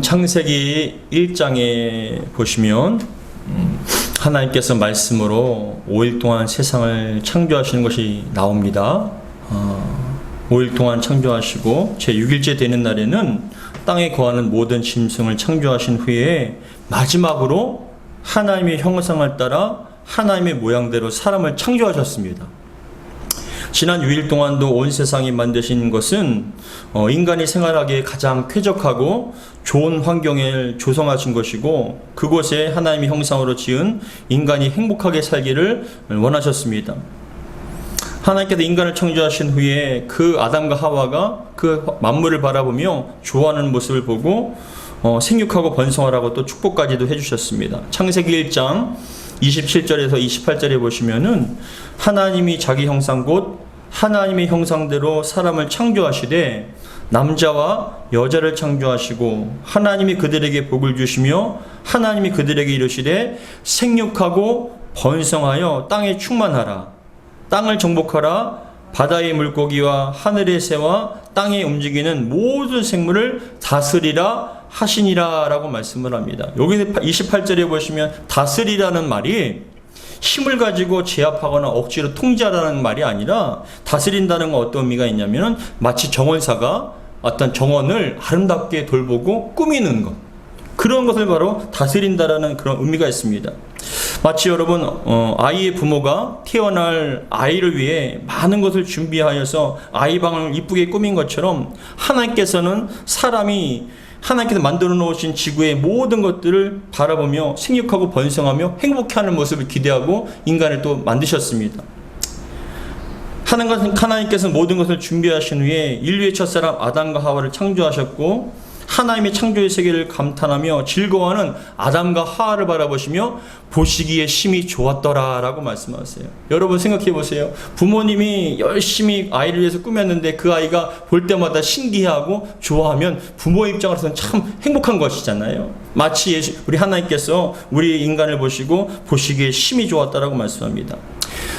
창세기 1장에 보시면 하나님께서 말씀으로 5일 동안 세상을 창조하시는 것이 나옵니다. 5일 동안 창조하시고 제6일째 되는 날에는 땅에 거하는 모든 짐승을 창조하신 후에 마지막으로 하나님의 형상을 따라 하나님의 모양대로 사람을 창조하셨습니다. 지난 6일 동안도 온 세상이 만드신 것은 인간이 생활하기에 가장 쾌적하고 좋은 환경을 조성하신 것이고, 그곳에 하나님의 형상으로 지은 인간이 행복하게 살기를 원하셨습니다. 하나님께서 인간을 창조하신 후에 그 아담과 하와가 그 만물을 바라보며 좋아하는 모습을 보고 생육하고 번성하라고 또 축복까지도 해주셨습니다. 창세기 1장 27절에서 28절에 보시면은 하나님이 자기 형상 곧 하나님의 형상대로 사람을 창조하시되 남자와 여자를 창조하시고 하나님이 그들에게 복을 주시며 하나님이 그들에게 이르시되 생육하고 번성하여 땅에 충만하라, 땅을 정복하라, 바다의 물고기와 하늘의 새와 땅에 움직이는 모든 생물을 다스리라 하시니라 라고 말씀을 합니다. 여기 28절에 보시면 다스리라는 말이 힘을 가지고 제압하거나 억지로 통제하라는 말이 아니라, 다스린다는 건 어떤 의미가 있냐면 마치 정원사가 어떤 정원을 아름답게 돌보고 꾸미는 것, 그런 것을 바로 다스린다라는 그런 의미가 있습니다. 마치 여러분 아이의 부모가 태어날 아이를 위해 많은 것을 준비하여서 아이 방을 이쁘게 꾸민 것처럼 하나님께서는 사람이 하나님께서 만들어 놓으신 지구의 모든 것들을 바라보며 생육하고 번성하며 행복해하는 모습을 기대하고 인간을 또 만드셨습니다. 하나님께서 모든 것을 준비하신 후에 인류의 첫사람 아담과 하와를 창조하셨고, 하나님의 창조의 세계를 감탄하며 즐거워하는 아담과 하와를 바라보시며 보시기에 심히 좋았더라 라고 말씀하세요. 여러분 생각해 보세요. 부모님이 열심히 아이를 위해서 꾸몄는데 그 아이가 볼 때마다 신기해하고 좋아하면 부모의 입장으로서는 참 행복한 것이잖아요. 마치 우리 하나님께서 우리 인간을 보시고 보시기에 심히 좋았다라고 말씀합니다.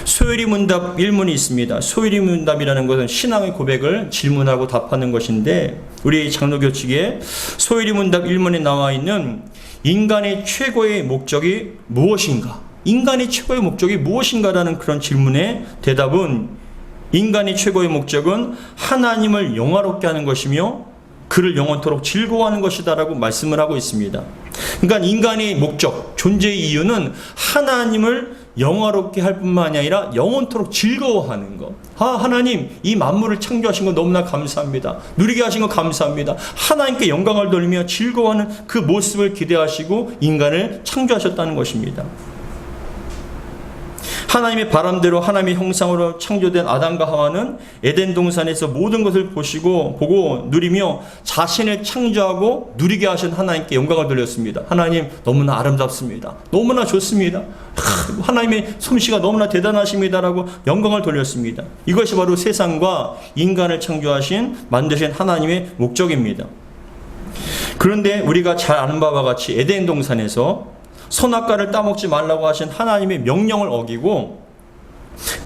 소요리 문답 1문이 있습니다. 소요리 문답이라는 것은 신앙의 고백을 질문하고 답하는 것인데, 우리 장로교칙에 소요리 문답 1문에 나와 있는 인간의 최고의 목적이 무엇인가? 인간의 최고의 목적이 무엇인가라는 그런 질문의 대답은, 인간의 최고의 목적은 하나님을 영화롭게 하는 것이며 그를 영원토록 즐거워하는 것이다라고 말씀을 하고 있습니다. 그러니까 인간의 목적, 존재의 이유는 하나님을 영화롭게 할 뿐만이 아니라 영원토록 즐거워하는 것. 하나님 이 만물을 창조하신 거 너무나 감사합니다. 누리게 하신 거 감사합니다. 하나님께 영광을 돌리며 즐거워하는 그 모습을 기대하시고 인간을 창조하셨다는 것입니다. 하나님의 바람대로 하나님의 형상으로 창조된 아담과 하와는 에덴 동산에서 모든 것을 보고 누리며 자신을 창조하고 누리게 하신 하나님께 영광을 돌렸습니다. 하나님 너무나 아름답습니다. 너무나 좋습니다. 하나님의 솜씨가 너무나 대단하십니다라고 영광을 돌렸습니다. 이것이 바로 세상과 인간을 창조하신 만드신 하나님의 목적입니다. 그런데 우리가 잘 아는 바와 같이 에덴 동산에서 선악과를 따먹지 말라고 하신 하나님의 명령을 어기고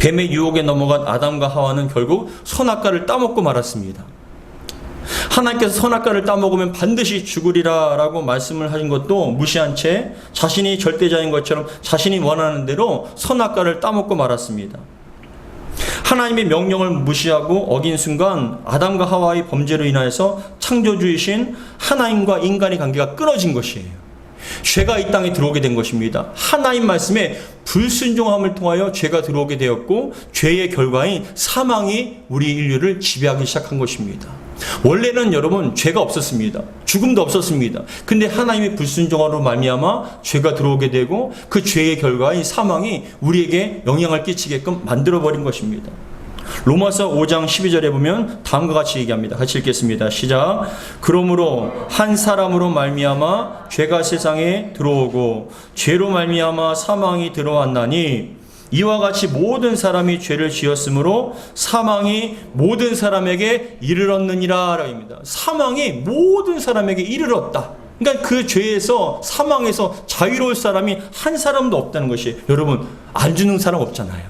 뱀의 유혹에 넘어간 아담과 하와는 결국 선악과를 따먹고 말았습니다. 하나님께서 선악과를 따먹으면 반드시 죽으리라 라고 말씀을 하신 것도 무시한 채 자신이 절대자인 것처럼 자신이 원하는 대로 선악과를 따먹고 말았습니다. 하나님의 명령을 무시하고 어긴 순간 아담과 하와의 범죄로 인하여서 창조주이신 하나님과 인간의 관계가 끊어진 것이에요. 죄가 이 땅에 들어오게 된 것입니다. 하나님 말씀에 불순종함을 통하여 죄가 들어오게 되었고, 죄의 결과인 사망이 우리 인류를 지배하기 시작한 것입니다. 원래는 여러분 죄가 없었습니다. 죽음도 없었습니다. 근데 하나님의 불순종으로 말미암아 죄가 들어오게 되고 그 죄의 결과인 사망이 우리에게 영향을 끼치게끔 만들어버린 것입니다. 로마서 5장 12절에 보면 다음과 같이 얘기합니다. 같이 읽겠습니다. 시작. 그러므로 한 사람으로 말미암아 죄가 세상에 들어오고 죄로 말미암아 사망이 들어왔나니 이와 같이 모든 사람이 죄를 지었으므로 사망이 모든 사람에게 이르렀느니라 라고 합니다. 사망이 모든 사람에게 이르렀다. 그러니까 그 죄에서 사망에서 자유로울 사람이 한 사람도 없다는 것이, 여러분 안 죽는 사람 없잖아요.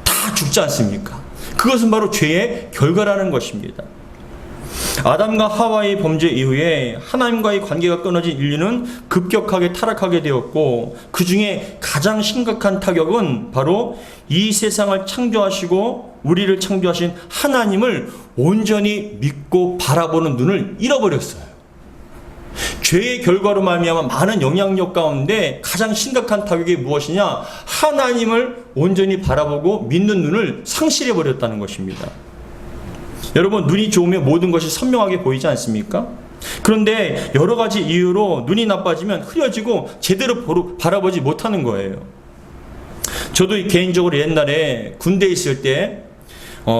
다 죽지 않습니까? 그것은 바로 죄의 결과라는 것입니다. 아담과 하와의 범죄 이후에 하나님과의 관계가 끊어진 인류는 급격하게 타락하게 되었고, 그 중에 가장 심각한 타격은 바로 이 세상을 창조하시고 우리를 창조하신 하나님을 온전히 믿고 바라보는 눈을 잃어버렸어요. 죄의 결과로 말미암아 많은 영향력 가운데 가장 심각한 타격이 무엇이냐? 하나님을 온전히 바라보고 믿는 눈을 상실해 버렸다는 것입니다. 여러분, 눈이 좋으면 모든 것이 선명하게 보이지 않습니까? 그런데 여러 가지 이유로 눈이 나빠지면 흐려지고 제대로 바라보지 못하는 거예요. 저도 개인적으로 옛날에 군대에 있을 때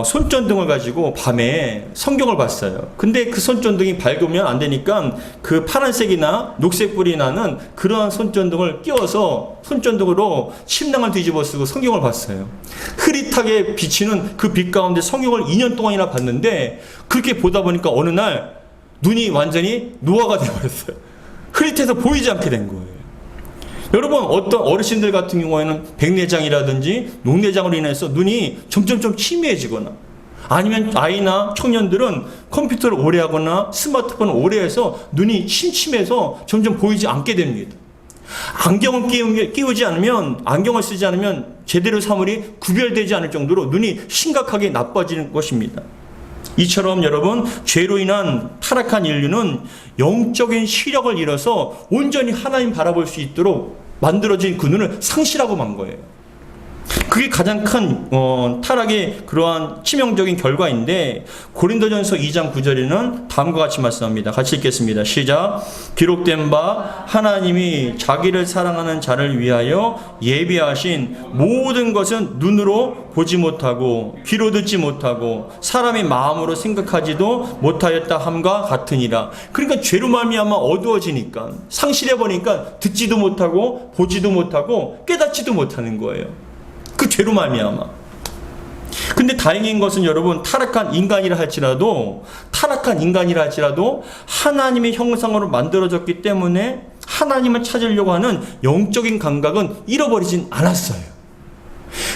손전등을 가지고 밤에 성경을 봤어요. 근데 그 손전등이 밝으면 안 되니까 그 파란색이나 녹색불이 나는 그러한 손전등을 끼워서 손전등으로 침낭을 뒤집어 쓰고 성경을 봤어요. 흐릿하게 비치는 그 빛 가운데 성경을 2년 동안이나 봤는데, 그렇게 보다 보니까 어느 날 눈이 완전히 노화가 되어버렸어요. 흐릿해서 보이지 않게 된 거예요. 여러분, 어떤 어르신들 같은 경우에는 백내장이라든지 녹내장으로 인해서 눈이 점점 침미해지거나, 아니면 아이나 청년들은 컴퓨터를 오래 하거나 스마트폰을 오래 해서 눈이 침침해서 점점 보이지 않게 됩니다. 안경을 끼우지 않으면, 안경을 쓰지 않으면 제대로 사물이 구별되지 않을 정도로 눈이 심각하게 나빠지는 것입니다. 이처럼 여러분, 죄로 인한 타락한 인류는 영적인 시력을 잃어서 온전히 하나님 바라볼 수 있도록 만들어진 그 눈을 상실하고 만 거예요. 그게 가장 큰 타락의 그러한 치명적인 결과인데, 고린도전서 2장 9절에는 다음과 같이 말씀합니다. 같이 읽겠습니다. 시작. 기록된 바 하나님이 자기를 사랑하는 자를 위하여 예비하신 모든 것은 눈으로 보지 못하고 귀로 듣지 못하고 사람의 마음으로 생각하지도 못하였다 함과 같으니라. 그러니까 죄로 말미암아 어두워지니까, 상실해버리니까 듣지도 못하고 보지도 못하고 깨닫지도 못하는 거예요. 그 죄로 말미암아. 근데 다행인 것은 여러분, 타락한 인간이라 할지라도 하나님의 형상으로 만들어졌기 때문에 하나님을 찾으려고 하는 영적인 감각은 잃어버리진 않았어요.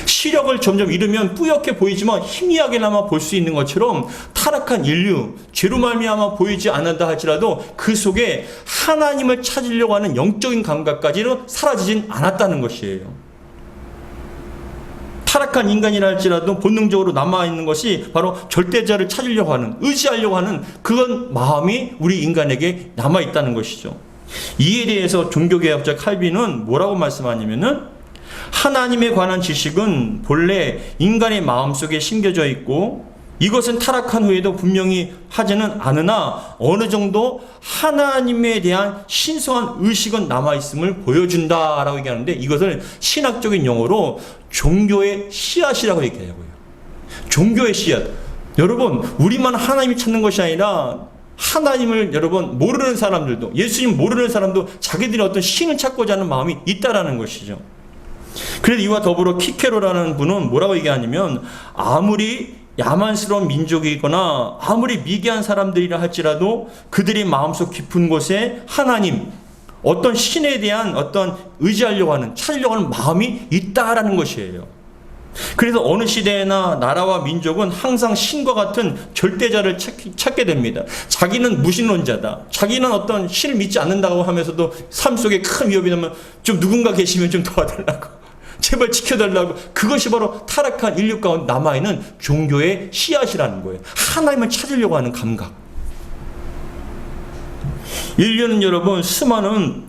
시력을 점점 잃으면 뿌옇게 보이지만 희미하게나마 볼 수 있는 것처럼, 타락한 인류, 죄로 말미암아 보이지 않는다 할지라도 그 속에 하나님을 찾으려고 하는 영적인 감각까지는 사라지진 않았다는 것이에요. 타락한 인간이라 할지라도 본능적으로 남아있는 것이 바로 절대자를 찾으려고 하는, 의지하려고 하는 그런 마음이 우리 인간에게 남아있다는 것이죠. 이에 대해서 종교개혁자 칼빈은 뭐라고 말씀하냐면은, 하나님에 관한 지식은 본래 인간의 마음속에 심겨져 있고 이것은 타락한 후에도 분명히 하지는 않으나 어느 정도 하나님에 대한 신성한 의식은 남아있음을 보여준다라고 얘기하는데, 이것을 신학적인 용어로 종교의 씨앗이라고 얘기하고요. 종교의 씨앗. 여러분, 우리만 하나님을 찾는 것이 아니라 하나님을 여러분 모르는 사람들도, 예수님 모르는 사람도 자기들이 어떤 신을 찾고자 하는 마음이 있다라는 것이죠. 그래서 이와 더불어 키케로라는 분은 뭐라고 얘기하냐면, 아무리 야만스러운 민족이거나 아무리 미개한 사람들이라 할지라도 그들이 마음속 깊은 곳에 하나님, 어떤 신에 대한 어떤 의지하려고 하는, 찾으려고 하는 마음이 있다라는 것이에요. 그래서 어느 시대나 나라와 민족은 항상 신과 같은 절대자를 찾게 됩니다. 자기는 무신론자다, 자기는 어떤 신을 믿지 않는다고 하면서도 삶 속에 큰 위협이 되면 좀 누군가 계시면 좀 도와달라고, 제발 지켜달라고. 그것이 바로 타락한 인류 가운데 남아있는 종교의 씨앗이라는 거예요. 하나님을 찾으려고 하는 감각. 인류는 여러분 수많은,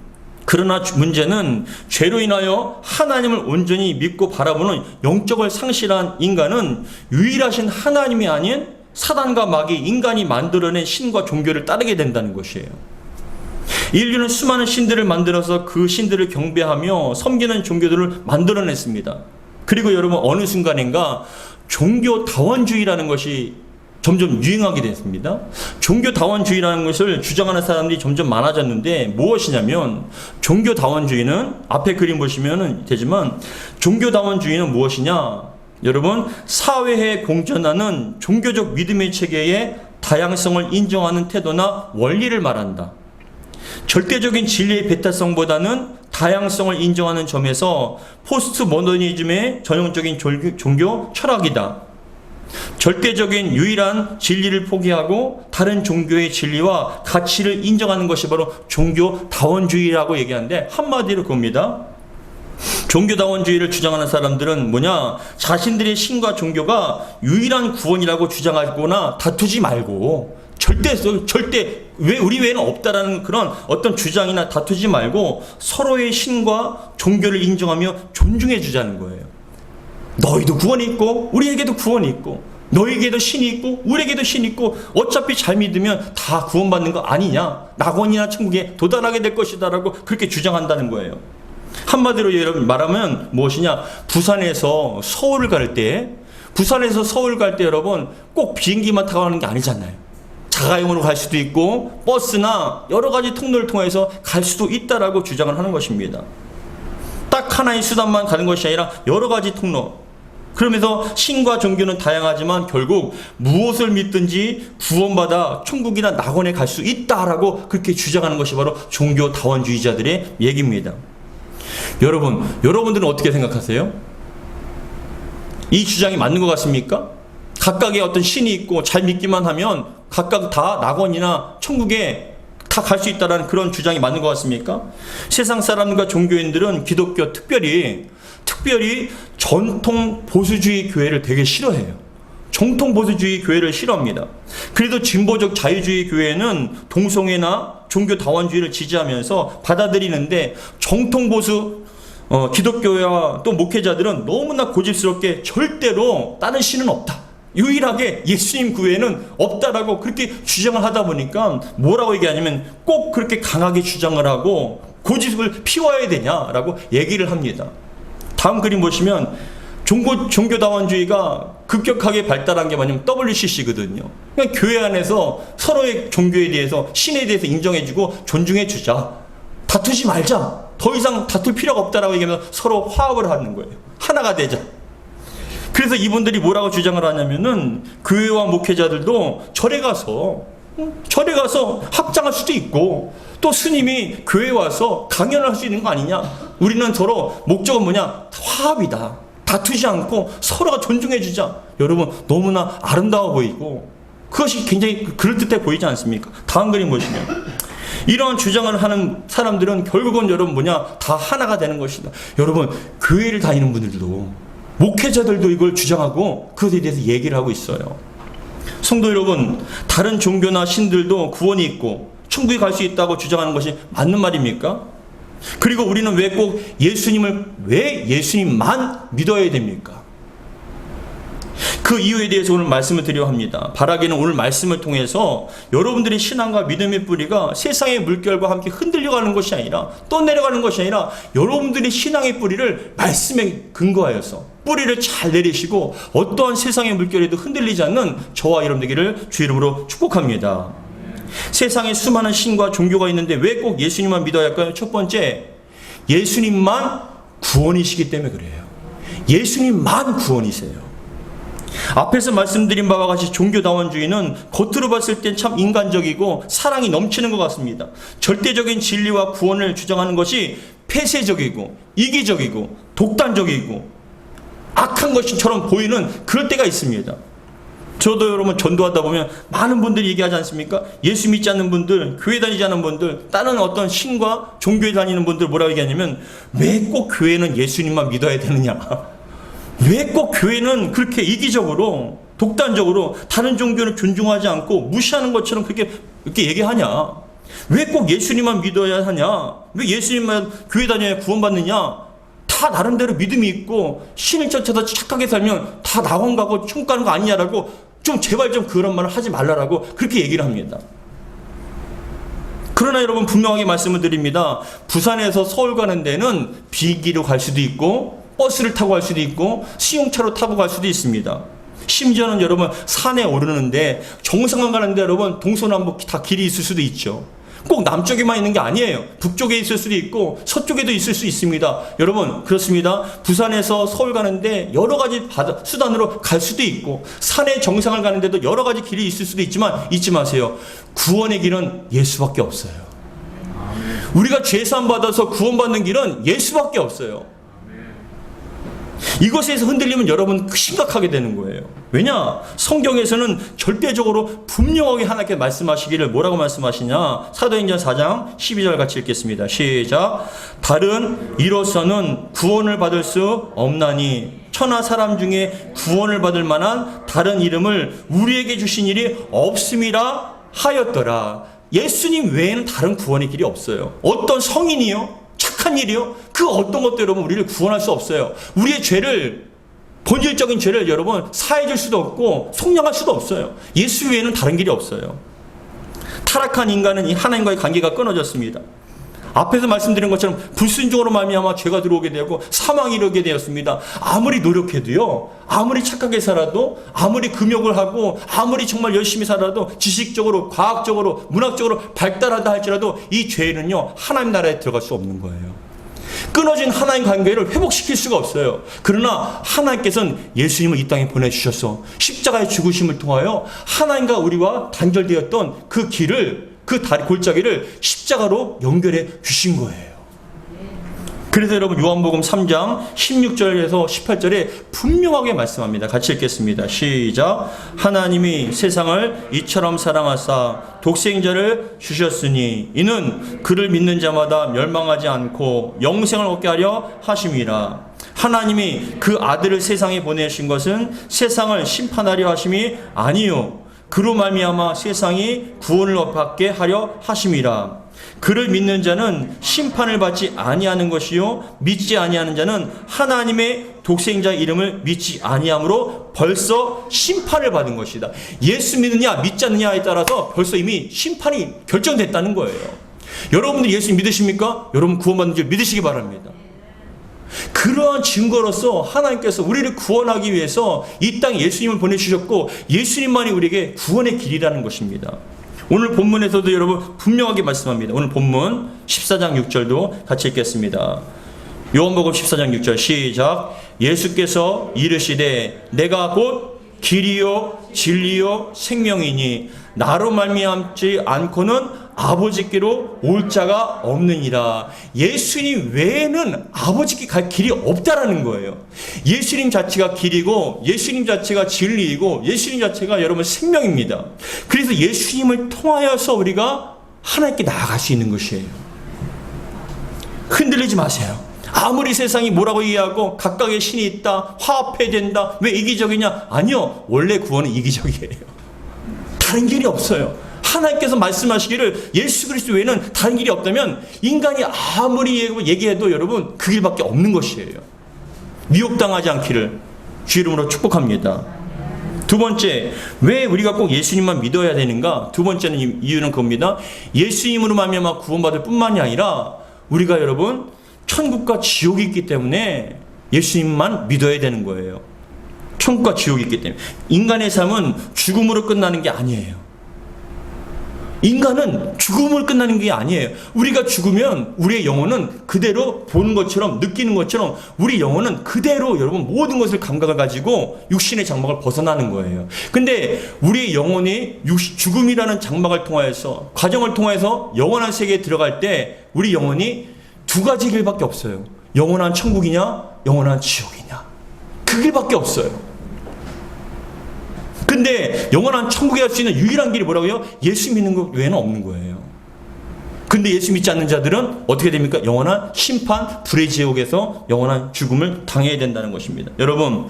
그러나 문제는 죄로 인하여 하나님을 온전히 믿고 바라보는 영적을 상실한 인간은 유일하신 하나님이 아닌 사단과 마귀, 인간이 만들어낸 신과 종교를 따르게 된다는 것이에요. 인류는 수많은 신들을 만들어서 그 신들을 경배하며 섬기는 종교들을 만들어냈습니다. 그리고 여러분, 어느 순간인가 종교다원주의라는 것이 점점 유행하게 됐습니다. 종교다원주의라는 것을 주장하는 사람들이 점점 많아졌는데, 무엇이냐면, 종교다원주의는 앞에 그림 보시면 되지만, 종교다원주의는 무엇이냐? 여러분, 사회에 공존하는 종교적 믿음의 체계의 다양성을 인정하는 태도나 원리를 말한다. 절대적인 진리의 배타성보다는 다양성을 인정하는 점에서 포스트 모더니즘의 전형적인 종교 철학이다. 절대적인 유일한 진리를 포기하고 다른 종교의 진리와 가치를 인정하는 것이 바로 종교다원주의라고 얘기하는데, 한마디로 그겁니다. 종교다원주의를 주장하는 사람들은 뭐냐? 자신들의 신과 종교가 유일한 구원이라고 주장하거나 다투지 말고, 절대 우리 외에는 없다라는 그런 어떤 주장이나 다투지 말고 서로의 신과 종교를 인정하며 존중해 주자는 거예요. 너희도 구원이 있고 우리에게도 구원이 있고, 너에게도 신이 있고 우리에게도 신이 있고, 어차피 잘 믿으면 다 구원받는 거 아니냐, 낙원이나 천국에 도달하게 될 것이다 라고 그렇게 주장한다는 거예요. 한마디로 여러분 말하면 무엇이냐? 부산에서 서울 갈 때 여러분 꼭 비행기만 타고 가는 게 아니잖아요. 자가용으로 갈 수도 있고 버스나 여러 가지 통로를 통해서 갈 수도 있다라고 주장을 하는 것입니다. 딱 하나의 수단만 가는 것이 아니라 여러 가지 통로. 그러면서 신과 종교는 다양하지만 결국 무엇을 믿든지 구원받아 천국이나 낙원에 갈 수 있다라고 그렇게 주장하는 것이 바로 종교다원주의자들의 얘기입니다. 여러분들은 어떻게 생각하세요? 이 주장이 맞는 것 같습니까? 각각의 어떤 신이 있고 잘 믿기만 하면 각각 다 낙원이나 천국에 다 갈 수 있다는 그런 주장이 맞는 것 같습니까? 세상 사람과 종교인들은 기독교 특별히 전통 보수주의 교회를 되게 싫어해요. 정통 보수주의 교회를 싫어합니다. 그래도 진보적 자유주의 교회는 동성애나 종교다원주의를 지지하면서 받아들이는데, 정통 보수 기독교와 또 목회자들은 너무나 고집스럽게 절대로 다른 신은 없다, 유일하게 예수님 그 외에는 없다라고 그렇게 주장을 하다 보니까 뭐라고 얘기하냐면 꼭 그렇게 강하게 주장을 하고 고집을 피워야 되냐라고 얘기를 합니다. 다음 그림 보시면 종교다원주의가 급격하게 발달한 게 뭐냐면 WCC거든요. 그러니까 교회 안에서 서로의 종교에 대해서, 신에 대해서 인정해주고 존중해주자, 다투지 말자, 더 이상 다툴 필요가 없다라고 얘기하면서 서로 화합을 하는 거예요. 하나가 되자. 그래서 이분들이 뭐라고 주장을 하냐면은 교회와 목회자들도 절에 가서 합장할 수도 있고, 또 스님이 교회에 와서 강연을 할 수 있는 거 아니냐. 우리는 서로 목적은 뭐냐? 화합이다. 다투지 않고 서로가 존중해 주자. 여러분 너무나 아름다워 보이고 그것이 굉장히 그럴듯해 보이지 않습니까? 다음 그림 보시면 이러한 주장을 하는 사람들은 결국은 여러분 뭐냐? 다 하나가 되는 것이다. 여러분 교회를 다니는 분들도, 목회자들도 이걸 주장하고 그것에 대해서 얘기를 하고 있어요. 성도 여러분, 다른 종교나 신들도 구원이 있고 천국에 갈 수 있다고 주장하는 것이 맞는 말입니까? 그리고 우리는 왜 꼭 예수님만 믿어야 됩니까? 그 이유에 대해서 오늘 말씀을 드려야 합니다. 바라기는 오늘 말씀을 통해서 여러분들의 신앙과 믿음의 뿌리가 세상의 물결과 함께 흔들려가는 것이 아니라, 떠내려가는 것이 아니라, 여러분들의 신앙의 뿌리를 말씀에 근거하여서 뿌리를 잘 내리시고 어떠한 세상의 물결에도 흔들리지 않는 저와 여러분 되기를 주 이름으로 축복합니다. 세상에 수많은 신과 종교가 있는데 왜 꼭 예수님만 믿어야 할까요? 첫 번째, 예수님만 구원이시기 때문에 그래요. 예수님만 구원이세요. 앞에서 말씀드린 바와 같이 종교다원주의는 겉으로 봤을 땐 참 인간적이고 사랑이 넘치는 것 같습니다. 절대적인 진리와 구원을 주장하는 것이 폐쇄적이고 이기적이고 독단적이고 악한 것처럼 보이는 그럴 때가 있습니다. 저도 여러분 전도하다 보면 많은 분들이 얘기하지 않습니까? 예수 믿지 않는 분들, 교회 다니지 않는 분들, 다른 어떤 신과 종교에 다니는 분들 뭐라고 얘기하냐면 왜 꼭 교회는 예수님만 믿어야 되느냐? 왜 꼭 교회는 그렇게 이기적으로 독단적으로 다른 종교를 존중하지 않고 무시하는 것처럼 그렇게 얘기하냐? 왜 꼭 예수님만 믿어야 하냐? 왜 예수님만 교회 다녀야 구원받느냐? 다 나름대로 믿음이 있고 신을 쫓아서 착하게 살면 다 낙원 가고 천국 가는 거 아니냐라고 좀 제발 좀 그런 말을 하지 말라라고 그렇게 얘기를 합니다. 그러나 여러분 분명하게 말씀을 드립니다. 부산에서 서울 가는 데는 비행기로 갈 수도 있고 버스를 타고 갈 수도 있고 수용차로 타고 갈 수도 있습니다. 심지어는 여러분 산에 오르는데 정상을 가는데 여러분 동서남북 다 길이 있을 수도 있죠. 꼭 남쪽에만 있는 게 아니에요. 북쪽에 있을 수도 있고 서쪽에도 있을 수 있습니다. 여러분 그렇습니다. 부산에서 서울 가는데 여러 가지 수단으로 갈 수도 있고 산의 정상을 가는데도 여러 가지 길이 있을 수도 있지만 잊지 마세요. 구원의 길은 예수밖에 없어요. 우리가 죄사함 받아서 구원받는 길은 예수밖에 없어요. 이것에서 흔들리면 여러분 심각하게 되는 거예요. 왜냐? 성경에서는 절대적으로 분명하게 하나님께 말씀하시기를 뭐라고 말씀하시냐? 사도행전 4장 12절 같이 읽겠습니다. 시작. 다른 이로서는 구원을 받을 수 없나니 천하 사람 중에 구원을 받을 만한 다른 이름을 우리에게 주신 일이 없음이라 하였더라. 예수님 외에는 다른 구원의 길이 없어요. 어떤 성인이요? 착한 일이요? 그 어떤 것도 여러분 우리를 구원할 수 없어요. 우리의 죄를, 본질적인 죄를 여러분 사해줄 수도 없고 속량할 수도 없어요. 예수 외에는 다른 길이 없어요. 타락한 인간은 이 하나님과의 관계가 끊어졌습니다. 앞에서 말씀드린 것처럼 불순종으로 말미암아 죄가 들어오게 되고 사망이 이르게 되었습니다. 아무리 노력해도요, 아무리 착하게 살아도, 아무리 금욕을 하고, 아무리 정말 열심히 살아도, 지식적으로, 과학적으로, 문학적으로 발달하다 할지라도 이 죄는요 하나님 나라에 들어갈 수 없는 거예요. 끊어진 하나님 관계를 회복시킬 수가 없어요. 그러나 하나님께서는 예수님을 이 땅에 보내주셔서 십자가의 죽으심을 통하여 하나님과 우리와 단절되었던 그 길을, 그 다리 골짜기를 십자가로 연결해 주신 거예요. 그래서 여러분 요한복음 3장 16절에서 18절에 분명하게 말씀합니다. 같이 읽겠습니다. 시작. 하나님이 세상을 이처럼 사랑하사 독생자를 주셨으니 이는 그를 믿는 자마다 멸망하지 않고 영생을 얻게 하려 하심이라. 하나님이 그 아들을 세상에 보내신 것은 세상을 심판하려 하심이 아니요 그로 말미암아 세상이 구원을 얻게 하려 하심이라. 그를 믿는 자는 심판을 받지 아니하는 것이요 믿지 아니하는 자는 하나님의 독생자 이름을 믿지 아니함으로 벌써 심판을 받은 것이다. 예수 믿느냐 믿지 않느냐에 따라서 벌써 이미 심판이 결정됐다는 거예요. 여러분들 예수 믿으십니까? 여러분 구원받는 줄 믿으시기 바랍니다. 그러한 증거로서 하나님께서 우리를 구원하기 위해서 이 땅에 예수님을 보내주셨고 예수님만이 우리에게 구원의 길이라는 것입니다. 오늘 본문에서도 여러분 분명하게 말씀합니다. 오늘 본문 14장 6절도 같이 읽겠습니다. 요한복음 14장 6절 시작. 예수께서 이르시되 내가 곧 길이요 진리요 생명이니 나로 말미암지 않고는 아버지께로 올 자가 없느니라. 예수님 외에는 아버지께 갈 길이 없다라는 거예요. 예수님 자체가 길이고 예수님 자체가 진리이고 예수님 자체가 여러분 생명입니다. 그래서 예수님을 통하여서 우리가 하나님께 나아갈 수 있는 것이에요. 흔들리지 마세요. 아무리 세상이 뭐라고 이해하고 각각의 신이 있다, 화합해야 된다, 왜 이기적이냐? 아니요, 원래 구원은 이기적이에요. 다른 길이 없어요. 하나님께서 말씀하시기를 예수 그리스도 외에는 다른 길이 없다면 인간이 아무리 얘기해도 여러분 그 길밖에 없는 것이에요. 미혹당하지 않기를 주 이름으로 축복합니다. 두 번째, 왜 우리가 꼭 예수님만 믿어야 되는가? 두 번째는 이유는 그겁니다. 예수님으로 말미암아 구원받을 뿐만이 아니라 우리가 여러분 천국과 지옥이 있기 때문에 예수님만 믿어야 되는 거예요. 천국과 지옥이 있기 때문에. 인간의 삶은 죽음으로 끝나는 게 아니에요. 인간은 죽음을 끝나는 게 아니에요. 우리가 죽으면 우리의 영혼은 그대로 보는 것처럼 느끼는 것처럼 우리 영혼은 그대로 여러분 모든 것을 감각을 가지고 육신의 장막을 벗어나는 거예요. 근데 우리의 영혼이 죽음이라는 장막을 통하여서 과정을 통해서 영원한 세계에 들어갈 때 우리 영혼이 두 가지 길밖에 없어요. 영원한 천국이냐 영원한 지옥이냐. 그 길밖에 없어요. 근데 영원한 천국에 갈 수 있는 유일한 길이 뭐라고요? 예수 믿는 것 외에는 없는 거예요. 근데 예수 믿지 않는 자들은 어떻게 됩니까? 영원한 심판, 불의 지옥에서 영원한 죽음을 당해야 된다는 것입니다. 여러분,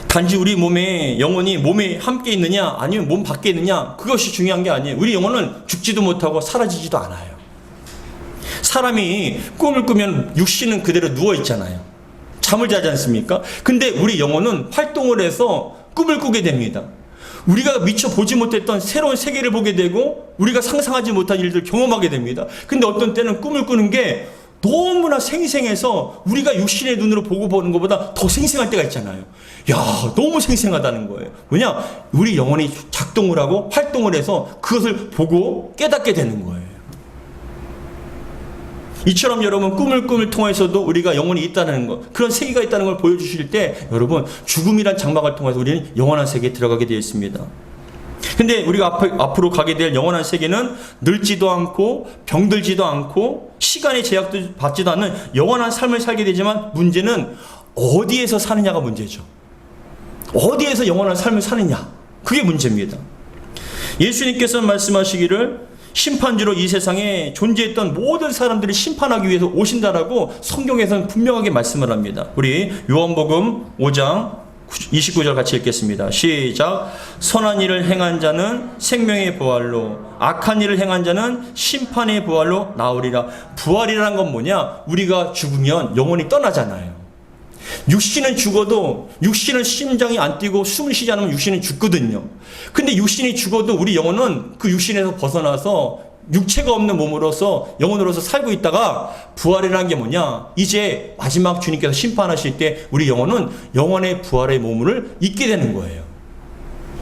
단지 우리 몸에 영혼이 몸에 함께 있느냐 아니면 몸 밖에 있느냐 그것이 중요한 게 아니에요. 우리 영혼은 죽지도 못하고 사라지지도 않아요. 사람이 꿈을 꾸면 육신은 그대로 누워 있잖아요. 잠을 자지 않습니까? 근데 우리 영혼은 활동을 해서 꿈을 꾸게 됩니다. 우리가 미처 보지 못했던 새로운 세계를 보게 되고 우리가 상상하지 못한 일들을 경험하게 됩니다. 근데 어떤 때는 꿈을 꾸는 게 너무나 생생해서 우리가 육신의 눈으로 보고 보는 것보다 더 생생할 때가 있잖아요. 야, 너무 생생하다는 거예요. 왜냐? 우리 영혼이 작동을 하고 활동을 해서 그것을 보고 깨닫게 되는 거예요. 이처럼 여러분 꿈을 통해서도 우리가 영혼이 있다는 것, 그런 세계가 있다는 걸 보여주실 때 여러분 죽음이란 장막을 통해서 우리는 영원한 세계에 들어가게 되어 있습니다. 근데 우리가 앞으로 가게 될 영원한 세계는 늙지도 않고 병들지도 않고 시간의 제약도 받지도 않는 영원한 삶을 살게 되지만 문제는 어디에서 사느냐가 문제죠. 어디에서 영원한 삶을 사느냐? 그게 문제입니다. 예수님께서 말씀하시기를 심판주로 이 세상에 존재했던 모든 사람들이 심판하기 위해서 오신다라고 성경에서는 분명하게 말씀을 합니다. 우리 요한복음 5장 29절 같이 읽겠습니다. 시작. 선한 일을 행한 자는 생명의 부활로, 악한 일을 행한 자는 심판의 부활로 나오리라. 부활이라는 건 뭐냐? 우리가 죽으면 영혼이 떠나잖아요. 육신은 죽어도, 육신은 심장이 안 뛰고 숨을 쉬지 않으면 육신은 죽거든요. 근데 육신이 죽어도 우리 영혼은 그 육신에서 벗어나서 육체가 없는 몸으로서, 영혼으로서 살고 있다가, 부활이라는 게 뭐냐? 이제 마지막 주님께서 심판하실 때 우리 영혼은 영원의 부활의 몸을 잊게 되는 거예요.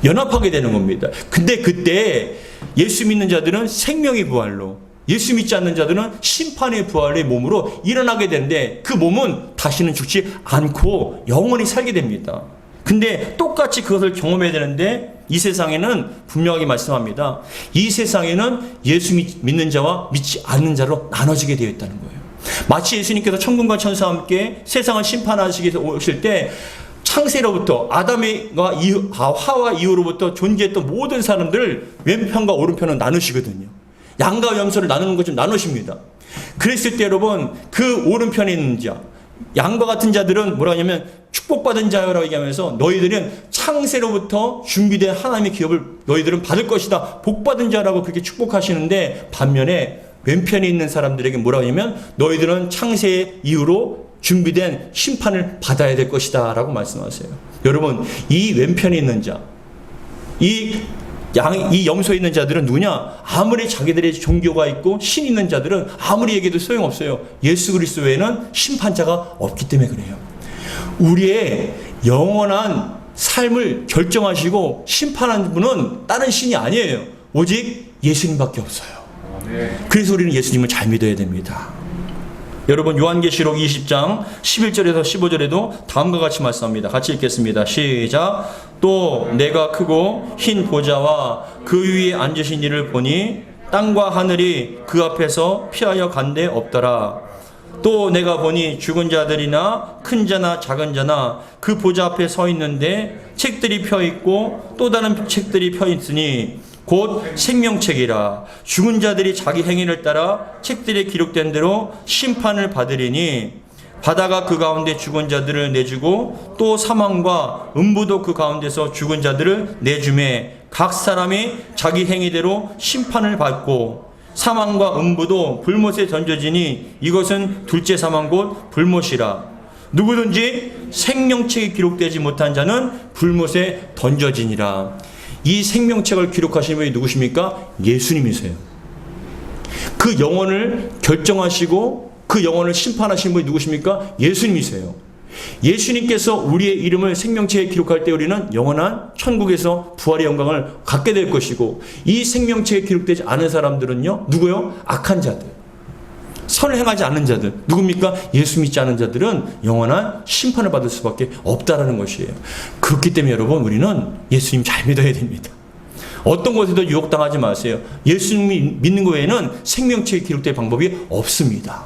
연합하게 되는 겁니다. 근데 그때 예수 믿는 자들은 생명의 부활로, 예수 믿지 않는 자들은 심판의 부활의 몸으로 일어나게 되는데, 그 몸은 다시는 죽지 않고 영원히 살게 됩니다. 근데 똑같이 그것을 경험해야 되는데, 이 세상에는 분명하게 말씀합니다. 이 세상에는 예수 믿는 자와 믿지 않는 자로 나눠지게 되어 있다는 거예요. 마치 예수님께서 천군과 천사와 함께 세상을 심판하시기 위해서 오실 때, 창세로부터 하와 이후로부터 존재했던 모든 사람들을 왼편과 오른편으로 나누시거든요. 양과 염소를 나누는 것좀 나누십니다. 그랬을 때 여러분, 그 오른편에 있는 자, 양과 같은 자들은 뭐라 하냐면 축복받은 자요라고 얘기하면서, 너희들은 창세로부터 준비된 하나님의 기업을 너희들은 받을 것이다, 복받은 자라고 그렇게 축복하시는데, 반면에 왼편에 있는 사람들에게 뭐라 하냐면, 너희들은 창세 이후로 준비된 심판을 받아야 될 것이다 라고 말씀하세요. 여러분, 이 왼편에 있는 자, 이 염소에 있는 자들은 누구냐? 아무리 자기들의 종교가 있고 신 있는 자들은 아무리 얘기해도 소용없어요. 예수 그리스도 외에는 심판자가 없기 때문에 그래요. 우리의 영원한 삶을 결정하시고 심판하는 분은 다른 신이 아니에요. 오직 예수님밖에 없어요. 그래서 우리는 예수님을 잘 믿어야 됩니다. 여러분, 요한계시록 20장 11절에서 15절에도 다음과 같이 말씀합니다. 같이 읽겠습니다. 시작. 또 내가 크고 흰 보좌와 그 위에 앉으신 이를 보니 땅과 하늘이 그 앞에서 피하여 간데 없더라. 또 내가 보니 죽은 자들이나 큰 자나 작은 자나 그 보좌 앞에 서 있는데 책들이 펴 있고 또 다른 책들이 펴 있으니 곧 생명책이라. 죽은 자들이 자기 행위를 따라 책들에 기록된 대로 심판을 받으리니, 바다가 그 가운데 죽은 자들을 내주고 또 사망과 음부도 그 가운데서 죽은 자들을 내주매, 각 사람이 자기 행위대로 심판을 받고, 사망과 음부도 불못에 던져지니 이것은 둘째 사망 곧 불못이라. 누구든지 생명책에 기록되지 못한 자는 불못에 던져지니라. 이 생명책을 기록하신 분이 누구십니까? 예수님이세요. 그 영혼을 결정하시고 그 영혼을 심판하신 분이 누구십니까? 예수님이세요. 예수님께서 우리의 이름을 생명책에 기록할 때 우리는 영원한 천국에서 부활의 영광을 갖게 될 것이고, 이 생명책에 기록되지 않은 사람들은요, 누구요? 악한 자들, 선을 행하지 않는 자들, 누굽니까? 예수 믿지 않은 자들은 영원한 심판을 받을 수밖에 없다라는 것이에요. 그렇기 때문에 여러분, 우리는 예수님 잘 믿어야 됩니다. 어떤 것에도 유혹당하지 마세요. 예수님 믿는 것 외에는 생명책에 기록될 방법이 없습니다.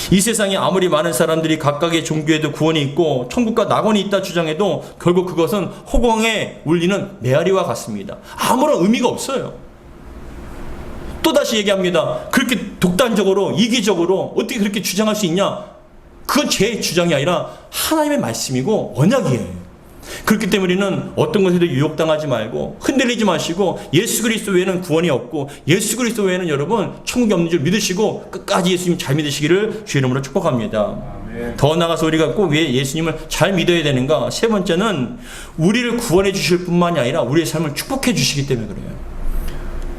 이 세상에 아무리 많은 사람들이 각각의 종교에도 구원이 있고 천국과 낙원이 있다 주장해도 결국 그것은 허공에 울리는 메아리와 같습니다. 아무런 의미가 없어요. 또다시 얘기합니다. 그렇게 독단적으로 이기적으로 어떻게 그렇게 주장할 수 있냐? 그건 제 주장이 아니라 하나님의 말씀이고 언약이에요. 그렇기 때문에 우리는 어떤 것에도 유혹당하지 말고 흔들리지 마시고, 예수 그리스도 외에는 구원이 없고 예수 그리스도 외에는 여러분 천국이 없는 줄 믿으시고 끝까지 예수님 잘 믿으시기를 주의 이름으로 축복합니다. 아멘. 더 나아가서 우리가 꼭 왜 예수님을 잘 믿어야 되는가? 세 번째는 우리를 구원해 주실 뿐만이 아니라 우리의 삶을 축복해 주시기 때문에 그래요.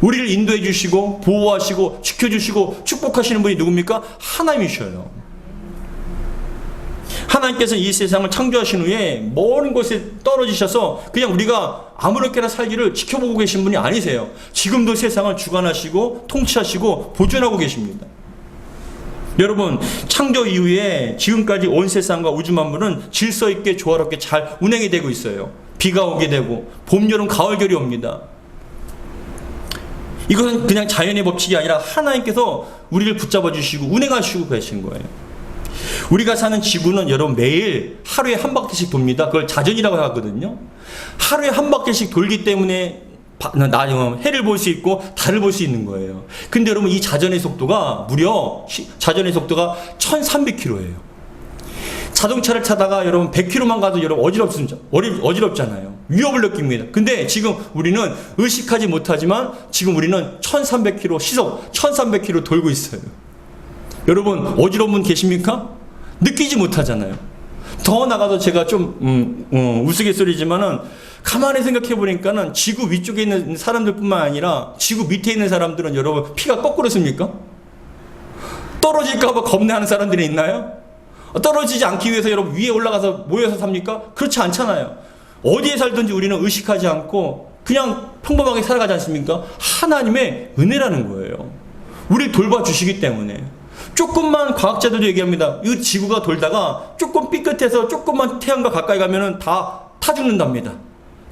우리를 인도해 주시고 보호하시고 지켜주시고 축복하시는 분이 누굽니까? 하나님이셔요. 하나님께서 이 세상을 창조하신 후에 먼 곳에 떨어지셔서 그냥 우리가 아무렇게나 살기를 지켜보고 계신 분이 아니세요. 지금도 세상을 주관하시고 통치하시고 보존하고 계십니다. 여러분, 창조 이후에 지금까지 온 세상과 우주 만물은 질서 있게 조화롭게 잘 운행이 되고 있어요. 비가 오게 되고 봄, 여름, 가을, 겨울이 옵니다. 이것은 그냥 자연의 법칙이 아니라 하나님께서 우리를 붙잡아 주시고 운행하시고 계신 거예요. 우리가 사는 지구는 여러분 매일 하루에 한 바퀴씩 돕니다. 그걸 자전이라고 하거든요. 하루에 한 바퀴씩 돌기 때문에 해를 볼 수 있고 달을 볼 수 있는 거예요. 근데 여러분 이 자전의 속도가 무려 자전의 속도가 1300km예요. 자동차를 타다가 여러분 100km만 가도 여러분 어지럽잖아요. 위협을 느낍니다. 근데 지금 우리는 의식하지 못하지만 지금 우리는 1300km 시속 1300km 돌고 있어요. 여러분 어지러운 분 계십니까? 느끼지 못하잖아요. 더 나가서 제가 좀 우스갯소리지만은 가만히 생각해 보니까는 지구 위쪽에 있는 사람들뿐만 아니라 지구 밑에 있는 사람들은 여러분 피가 거꾸로 씁니까? 떨어질까봐 겁내하는 사람들이 있나요? 떨어지지 않기 위해서 여러분 위에 올라가서 모여서 삽니까? 그렇지 않잖아요. 어디에 살든지 우리는 의식하지 않고 그냥 평범하게 살아가지 않습니까? 하나님의 은혜라는 거예요. 우리를 돌봐주시기 때문에. 조금만 과학자들도 얘기합니다. 이 지구가 돌다가 조금 삐끗해서 조금만 태양과 가까이 가면은 다 타 죽는답니다.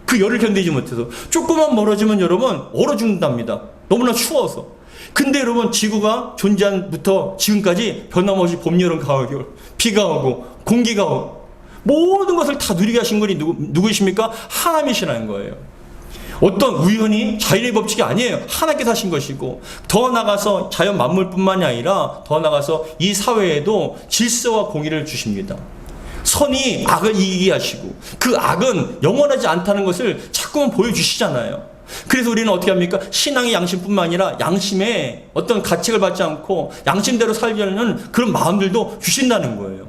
그 열을 견디지 못해서. 조금만 멀어지면 여러분 얼어 죽는답니다. 너무나 추워서. 근데 여러분 지구가 존재한부터 지금까지 변함없이 봄, 여름, 가을, 겨울 비가 오고 공기가 오고 모든 것을 다 누리게 하신 분이 누구이십니까? 하나님이시라는 거예요. 어떤 우연히 자연의 법칙이 아니에요. 하나님께서 하신 것이고 더 나가서 자연 만물뿐만이 아니라 더 나가서 이 사회에도 질서와 공의를 주십니다. 선이 악을 이기게 하시고 그 악은 영원하지 않다는 것을 자꾸만 보여주시잖아요. 그래서 우리는 어떻게 합니까? 신앙의 양심뿐만 아니라 양심에 어떤 가책을 받지 않고 양심대로 살려는 그런 마음들도 주신다는 거예요.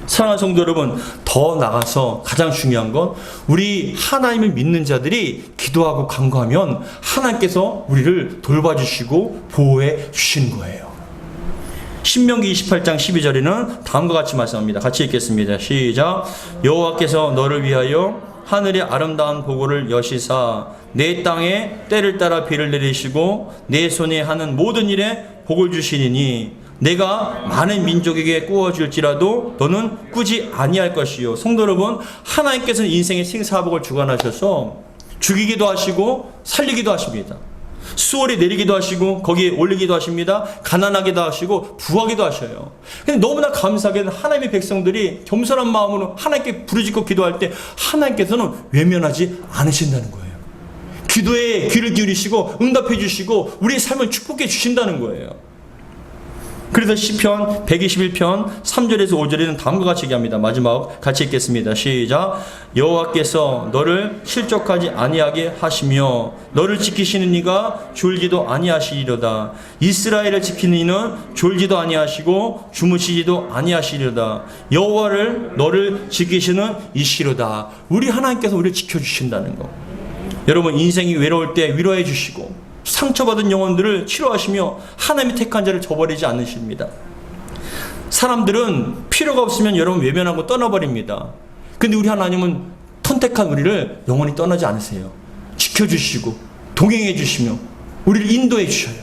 사랑하는 성도 여러분, 더 나가서 가장 중요한 건 우리 하나님을 믿는 자들이 기도하고 간구하면 하나님께서 우리를 돌봐주시고 보호해 주시는 거예요. 신명기 28장 12절에는 다음과 같이 말씀합니다. 같이 읽겠습니다. 시작. 여호와께서 너를 위하여 하늘의 아름다운 보고를 여시사 내 땅에 때를 따라 비를 내리시고 내 손에 하는 모든 일에 복을 주시리니 내가 많은 민족에게 꾸어줄지라도 너는 꾸지 아니할 것이요. 성도 여러분, 하나님께서는 인생의 생사복을 주관하셔서 죽이기도 하시고 살리기도 하십니다. 수월이 내리기도 하시고 거기에 올리기도 하십니다. 가난하기도 하시고 부하기도 하셔요. 근데 너무나 감사하게는 하나님의 백성들이 겸손한 마음으로 하나님께 부르짖고 기도할 때 하나님께서는 외면하지 않으신다는 거예요. 기도에 귀를 기울이시고 응답해 주시고 우리의 삶을 축복해 주신다는 거예요. 그래서 시편 121편 3절에서 5절에는 다음과 같이 얘기합니다. 마지막 같이 읽겠습니다. 시작. 여호와께서 너를 실족하지 아니하게 하시며 너를 지키시는 이가 졸지도 아니하시리로다. 이스라엘을 지키는 이는 졸지도 아니하시고 주무시지도 아니하시리로다. 여호와를 너를 지키시는 이시로다. 우리 하나님께서 우리를 지켜주신다는 거. 여러분 인생이 외로울 때 위로해 주시고 상처받은 영혼들을 치료하시며 하나님이 택한 자를 저버리지 않으십니다. 사람들은 필요가 없으면 여러분 외면하고 떠나버립니다. 근데 우리 하나님은 선택한 우리를 영원히 떠나지 않으세요. 지켜주시고 동행해 주시며 우리를 인도해 주셔요.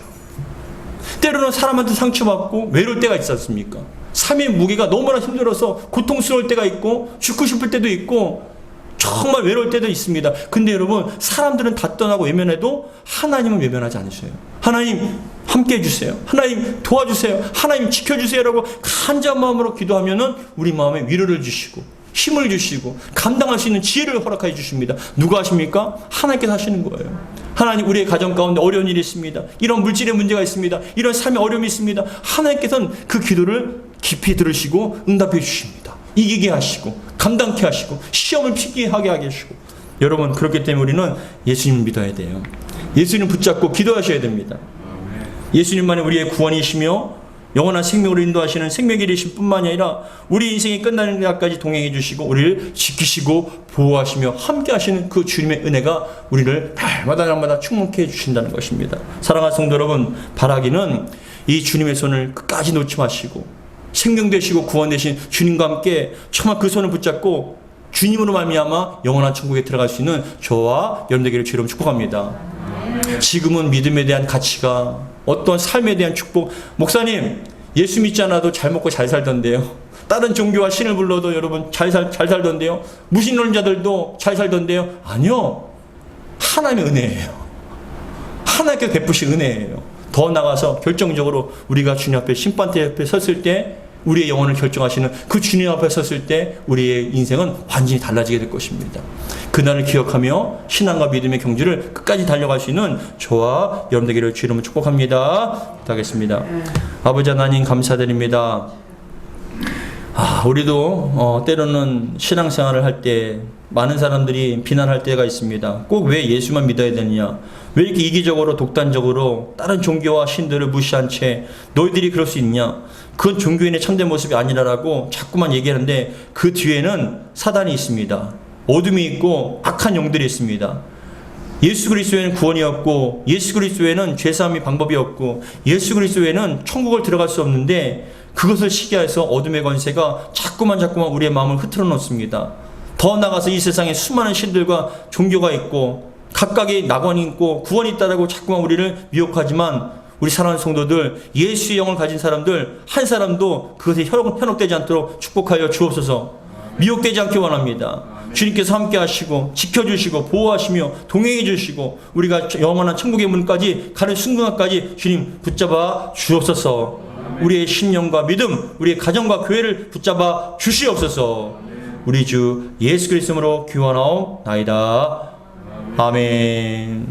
때로는 사람한테 상처받고 외로울 때가 있지 않습니까? 삶의 무게가 너무나 힘들어서 고통스러울 때가 있고 죽고 싶을 때도 있고 정말 외로울 때도 있습니다. 근데 여러분 사람들은 다 떠나고 외면해도 하나님은 외면하지 않으셔요. 하나님 함께 해주세요. 하나님 도와주세요. 하나님 지켜주세요 라고 간절한 마음으로 기도하면은 우리 마음에 위로를 주시고 힘을 주시고 감당할 수 있는 지혜를 허락해 주십니다. 누가 하십니까? 하나님께서 하시는 거예요. 하나님 우리의 가정 가운데 어려운 일이 있습니다. 이런 물질의 문제가 있습니다. 이런 삶의 어려움이 있습니다. 하나님께서는 그 기도를 깊이 들으시고 응답해 주십니다. 이기게 하시고 감당케 하시고 시험을 피하게 하시고 여러분 그렇기 때문에 우리는 예수님을 믿어야 돼요. 예수님 붙잡고 기도하셔야 됩니다. 예수님만이 우리의 구원이시며 영원한 생명으로 인도하시는 생명의 길이신 뿐만이 아니라 우리 인생이 끝나는 데까지 동행해 주시고 우리를 지키시고 보호하시며 함께 하시는 그 주님의 은혜가 우리를 날마다 충만케 해주신다는 것입니다. 사랑하는 성도 여러분, 바라기는 이 주님의 손을 끝까지 놓지 마시고 생명 되시고 구원 되신 주님과 함께 정말 그 손을 붙잡고 주님으로 말미암아 영원한 천국에 들어갈 수 있는 저와 여러분들에게 주로 축복합니다. 지금은 믿음에 대한 가치가 어떤 삶에 대한 축복. 목사님 예수 믿지 않아도 잘 먹고 잘 살던데요. 다른 종교와 신을 불러도 여러분 잘 살던데요. 무신론자들도 잘 살던데요. 아니요. 하나님의 은혜예요. 하나님께서 베푸신 은혜예요. 더 나가서 결정적으로 우리가 주님 앞에 심판대 앞에 섰을 때 우리의 영혼을 결정하시는 그 주님 앞에 섰을 때 우리의 인생은 완전히 달라지게 될 것입니다. 그날을 기억하며 신앙과 믿음의 경주를 끝까지 달려갈 수 있는 저와 여러분 되기를 주의 이름으로 축복합니다. 기도하겠습니다. 아버지 하나님 감사드립니다. 우리도 때로는 신앙생활을 할 때 많은 사람들이 비난할 때가 있습니다. 꼭 왜 예수만 믿어야 되느냐, 왜 이렇게 이기적으로 독단적으로 다른 종교와 신들을 무시한 채 너희들이 그럴 수 있냐, 그건 종교인의 참된 모습이 아니라라고 자꾸만 얘기하는데 그 뒤에는 사단이 있습니다. 어둠이 있고 악한 영들이 있습니다. 예수 그리스도에는 구원이 없고, 예수 그리스도에는 죄사함이 방법이 없고, 예수 그리스도에는 천국을 들어갈 수 없는데 그것을 시기해서 어둠의 권세가 자꾸만 우리의 마음을 흐트러 놓습니다. 더 나아가서 이 세상에 수많은 신들과 종교가 있고 각각의 낙원이 있고 구원이 있다라고 자꾸만 우리를 미혹하지만, 우리 사랑하는 성도들, 예수의 영을 가진 사람들 한 사람도 그것에 현혹되지 않도록 축복하여 주옵소서. 미혹되지 않기 원합니다. 주님께서 함께 하시고 지켜주시고 보호하시며 동행해 주시고 우리가 영원한 천국의 문까지 가는 순간까지 주님 붙잡아 주옵소서. 우리의 신령과 믿음, 우리의 가정과 교회를 붙잡아 주시옵소서. 우리 주 예수 그리스도로 기원하옵나이다. 아멘.